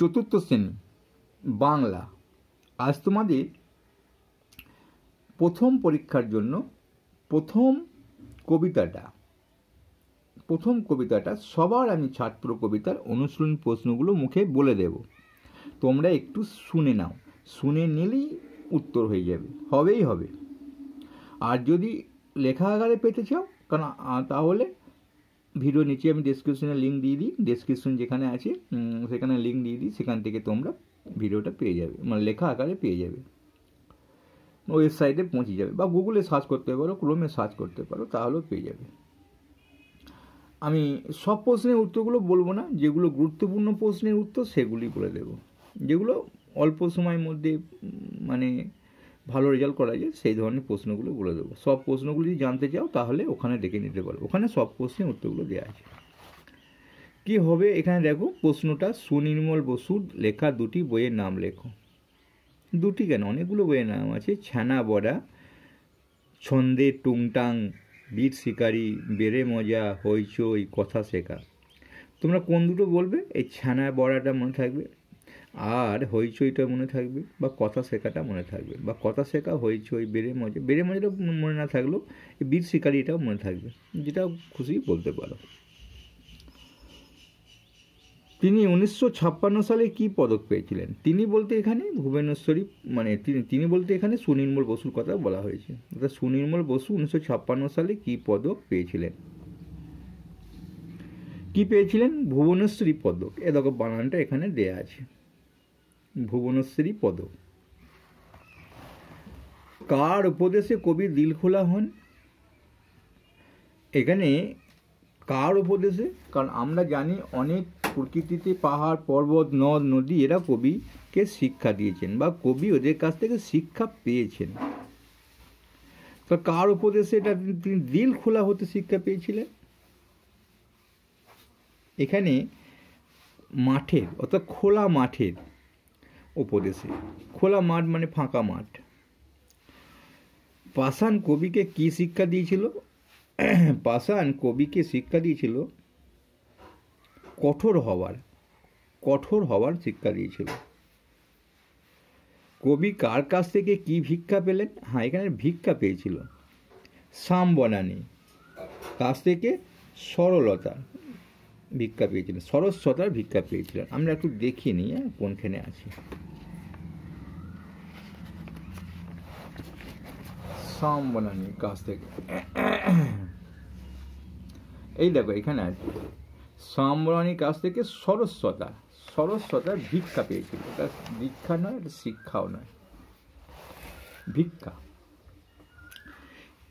চতুর্থ শ্রেণী বাংলা। আজ তোমাদের প্রথম পরীক্ষার জন্য প্রথম কবিতাটা সবার আমি ছাত্র কবিতার অনুশীলন প্রশ্নগুলো মুখে বলে দেব, তোমরা একটু শুনে নাও, শুনে নিলেই উত্তর হয়ে যাবে, হবেই হবে। আর যদি লেখা আকারে পেতে চাও কারণ তাহলে ভিডিও নিচে আমি ডেসক্রিপশনে লিঙ্ক দিয়ে দিই, ডেসক্রিপশন যেখানে আছে সেখানে লিঙ্ক দিয়ে দিই, সেখান থেকে তোমরা ভিডিওটা পেয়ে যাবে, মানে লেখা আকারে পেয়ে যাবে, ওয়েবসাইটে পৌঁছে যাবে, বা গুগলে সার্চ করতে পারো, ক্রোমে সার্চ করতে পারো, তাহলেও পেয়ে যাবে। আমি সব প্রশ্নের উত্তরগুলো বলবো না, যেগুলো গুরুত্বপূর্ণ প্রশ্নের উত্তর সেগুলি বলে দেব, যেগুলো অল্প সময়ের মধ্যে মানে ভালো রেজাল্ট করা যায় সেই ধরনের প্রশ্নগুলো বলে দেবো। সব প্রশ্নগুলো যদি জানতে চাও তাহলে ওখানে দেখে নিতে পারো, ওখানে সব প্রশ্নের উত্তরগুলো দেওয়া আছে। কী হবে এখানে দেখো, প্রশ্নটা সুনির্মল বসুর লেখা দুটি বইয়ের নাম লেখো। দুটি কেন, অনেকগুলো বইয়ের নাম আছে। ছানা বড়া, ছন্দে টুংটাং, বীর শিকারী, বেড়ে মজা, হইচই, কথা শেখা। তোমরা কোন দুটো বলবে? এই ছানা বড়াটা মনে থাকবে, আর হইচইটা মনে থাকবে, বা কথা শেখাটা মনে থাকবে, বা কথা শেখা, হইচই, বেড়ে মজাটা মনে না থাকলেও এই বীর শিকারীটাও মনে থাকবে, যেটা খুশি বলতে পারো। তিনি 1956 সালে কি পদক পেয়েছিলেন? তিনি বলতে এখানে ভুবনেশ্বরী, মানে তিনি বলতে এখানে সুনির্মল বসুর কথা বলা হয়েছে। অর্থাৎ সুনির্মল বসু 1956 সালে কি পদক পেয়েছিলেন? কি পেয়েছিলেন? ভুবনেশ্বরী পদক। এ দেখো বানানটা এখানে দেয়া আছে, ভুবনেশ্বরী পদক। কার উপদেশে কবি দিলখোলা হন? এখানে কার উপদেশে? কারণ আমরা জানি অনেক প্রকৃতিতে পাহাড় পর্বত নদ নদী এরা কবিকে শিক্ষা দিয়েছেন, বা কবি ওদের কাছ থেকে শিক্ষা পেয়েছেন। তো কার উপদেশে এটা তিনি দিল খোলা হতে শিক্ষা পেয়েছিলেন? এখানে মাঠের, অর্থাৎ খোলা মাঠের উপদেশে। খোলা মাঠ মানে ফাঁকা মাঠ। পাষাণ কবিকে কি শিক্ষা দিয়েছিল? পাষাণ কবিকে শিক্ষা দিয়েছিল কঠোর হওয়ার শিক্ষা দিয়েছিল। কবি কার কাছ থেকে কি ভিক্ষা পেলেন? হ্যাঁ, এখানে ভিক্ষা পেয়েছিল শ্যাম বনানী কাছ থেকে সরলতা ভিক্ষা পেয়েছিলেন, সরস্বতার ভিক্ষা পেয়েছিলেন। আমরা একটু দেখিয়ে নিই কোনখানে আছে। শ্যাম বনানীর কাছ থেকে, এই দেখো এখানে আছে, শ্যাম বনানীর কাছ থেকে সরস্বতার ভিক্ষা পেয়েছিল। এটা দীক্ষা নয়, এটা শিক্ষাও নয়, ভিক্ষা।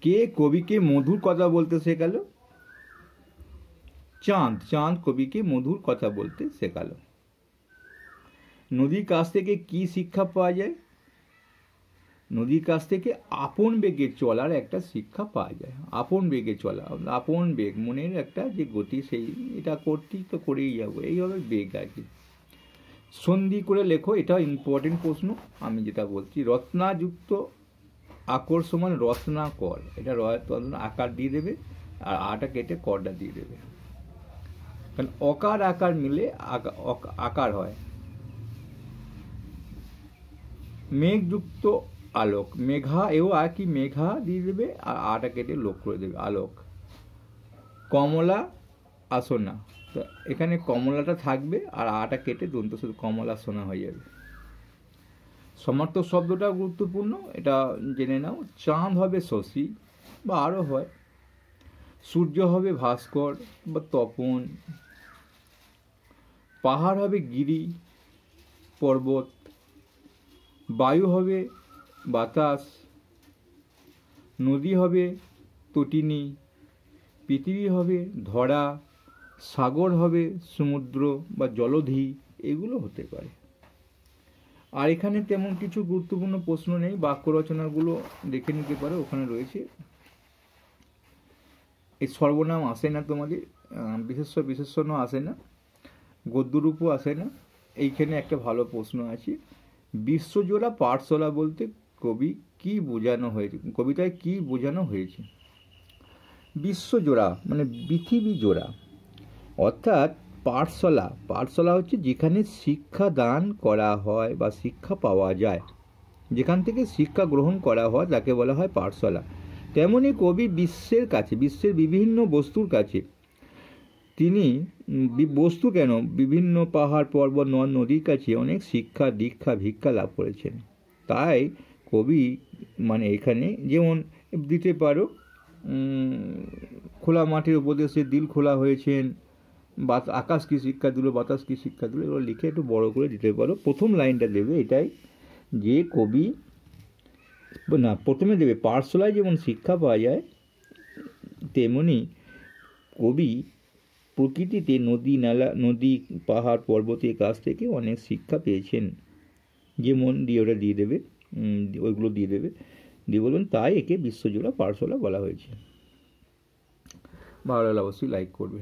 কে কবিকে মধুর কথা বলতে শেখালো? চাঁদ কবিকে মধুর কথা বলতে শেখালো। নদীর কাছ থেকে কি শিক্ষা পাওয়া যায়? নদীর কাছ থেকে আপন বেগে চলার একটা শিক্ষা পাওয়া যায়। আপন বেগে চলা, আপন বেগ, মনের একটা যে গতি, সেই এটা করতেই তো করেই যাবো, এইভাবে বেগ আর কি। সন্ধি করে লেখো, এটা ইম্পর্টেন্ট প্রশ্ন। আমি যেটা বলছি, রত্নাযুক্ত আকর্ষণ রত্নাকর, এটা আকার দিয়ে দেবে, আর আটা কেটে করটা দিয়ে দেবে, কারণ অকার আকার মিলে আকার হয়। মেঘযুক্ত আলোক, মেঘা, এও আর কি মেঘা দিয়ে দেবে, আর আটা কেটে লোক করে দেবে, আলোক। কমলা আসনা, তো এখানে কমলাটা থাকবে, আর আটা কেটে দন্ত শুধু কমলা আসনা হয়ে যাবে। সমার্থক শব্দটা গুরুত্বপূর্ণ, এটা জেনে নাও। চাঁদ হবে শশী, বা আরও হয়। সূর্য হবে ভাস্কর বা তপন। পাহাড় হবে গিরি, পর্বত। বায়ু হবে বাতাস। নদী হবে তটিনী। পৃথিবী হবে ধরা। সাগর হবে সমুদ্র বা জলধি, এগুলো হতে পারে। আর এখানে তেমন কিছু গুরুত্বপূর্ণ প্রশ্ন নেই, বাক্য রচনাগুলো দেখে নিতে পারো, ওখানে রয়েছে। এই সর্বনাম আসে না তোমাদের, বিশেষণ আসে না, গদ্যরূপও আসে না। এইখানে একটা ভালো প্রশ্ন আছে, বিশ্বজোড়া পাঠশালা বলতে কবি কি বোঝানো হয়েছে, কবিতায় কি বোঝানো হয়েছে? বিশ্বজোড়া মানে পৃথিবী জোড়া, অর্থাৎ পাঠশালা, পাঠশালা হচ্ছে যেখানে শিক্ষা দান করা হয় বা শিক্ষা পাওয়া যায়, যেখান থেকে শিক্ষা গ্রহণ করা হয় তাকে বলা হয় পাঠশালা। তেমনি কবি বিশ্বের কাছে, বিশ্বের বিভিন্ন বস্তুর কাছে তিনি বস্তু কেন, বিভিন্ন পাহাড় পর্বত নদ নদীর কাছে অনেক শিক্ষা দীক্ষা ভিক্ষা লাভ করেছেন। তাই কবি মানে এখানে যেমন দিতে পারো খোলা মাঠের উপদেশে দিল খোলা হয়েছেন, আকাশ কি শিক্ষা দিল, বাতাস কি শিক্ষা দিল, এগুলো লিখে একটু বড় করে দিতে পারো। প্রথম লাইনটা দেবে এটাই যে কবি না, প্রথমে দেবে পাঠশালায় যেমন শিক্ষা পাওয়া যায় তেমনি কবি প্রকৃতিতে নদী নালা, নদী পাহাড় পর্বতের কাছ থেকে অনেক শিক্ষা পেয়েছেন, যেমন দিয়ে ওটা দিয়ে দেবে, ওইগুলো দিয়ে দেবে, দিয়ে বলবেন তাই একে বিশ্বজোড়া পাঠশালা বলা হয়েছে। ভালো লাগলে অবশ্যই লাইক করবে।